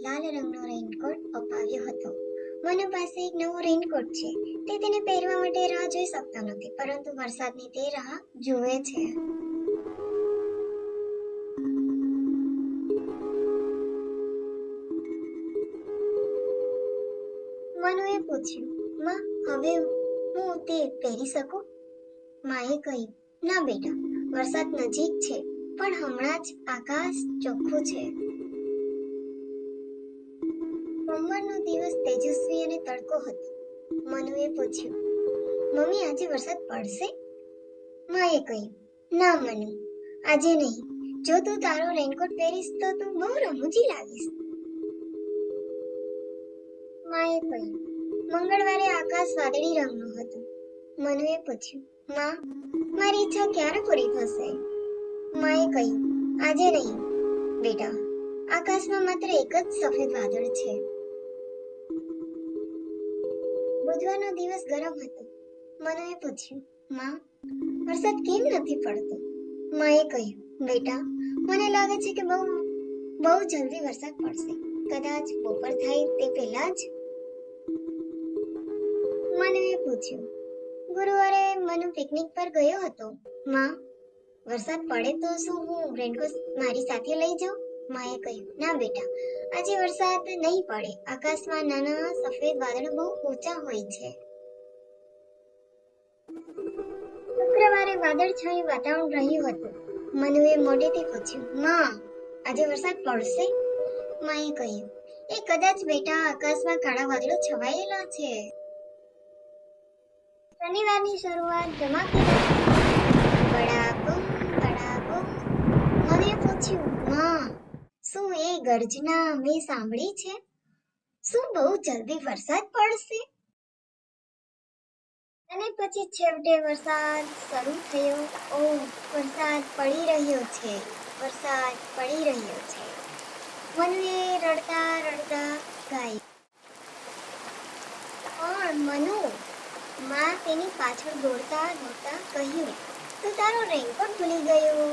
લાલ રંગનો રેઇનકોટ અપાવ્યો હતો. મનુ પાસે એક નવો રેઇનકોટ છે. તે તેને પહેરવા માટે રાહ જોઈ શકતો નથી, પરંતુ વરસાદની તે રાહ જુએ છે. મનુએ પૂછ્યું, માં, હવે હું તે પહેરી શકું? માએ કહ્યું, ના બેટા, વરસાદ નજીક છે, પણ હમણાં જ આકાશ ચોખ્ખું છે. સોમવારનો દિવસ તેજસ્વી અને તડકો હતો. મનુએ પૂછ્યું, મમ્મી, આજે વરસાદ પડશે? માએ કહ્યું, ના મનુ, આજે નહીં. જો તું તારો રેઇનકોટ પહેરીશ તો તું બહુ રમૂજી લાગીશ. માએ કહ્યું, મંગળવારે આકાશ વાદળી રંગનું હતું. મનુએ પૂછ્યું, માં, મારી ઈચ્છા ક્યારે પૂરી થશે? માએ કહ્યું, આજે નહીં બેટા, આકાશમાં માત્ર એક જ સફેદ વાદળ છે. બુધવારનો દિવસ ગરમ હતો. મનુએ પૂછ્યું, માં, વરસાદ કેમ નથી પડતો? માએ કહ્યું, બેટા, મને લાગે છે કે બહુ જલ્દી વરસાદ પડશે. કદાચ બપોર થાય તે પહેલા જ. મનુએ પૂછ્યું, ગુરુવારે મનુ પિકનિક પર ગયો હતો. માં, વરસાદ પડે તો શું હું રેનકોટ મારી સાથે લઈ જાઉં? માએ કહ્યું, ના બેટા, આજે વરસાદ નહીં પડે. આકાશમાં નાના સફેદ વાદળો બહુ ઊંચા હોય છે. શુક્રવારે વાદળછાયું વાતાવરણ રહ્યું હતું. મનુએ મોઢેથી પૂછ્યું, માં, આજે વરસાદ પડશે? માએ કહ્યું, એ કદાચ બેટા, આકાશમાં કાળા વાદળો છવાયેલા છે. શનિવારની શરૂઆત ધમાકેદાર બડાબમ બડાબમ. મનુએ પૂછ્યું, માં, શું એ ગર્જના મેં સાંભળી છે? શું બહુ જલ્દી વરસાદ પડશે? અને પછી છેવટે વરસાદ શરૂ થયો. ઓહ, વરસાદ પડી રહ્યો છે, વરસાદ પડી રહ્યો છે. મનુએ રડતા રડતા ગાયું. પણ મનુ, માં તેની પાછળ દોડતા દોડતા કહ્યું, તું તારો રેઇનકોટ ભૂલી ગયો.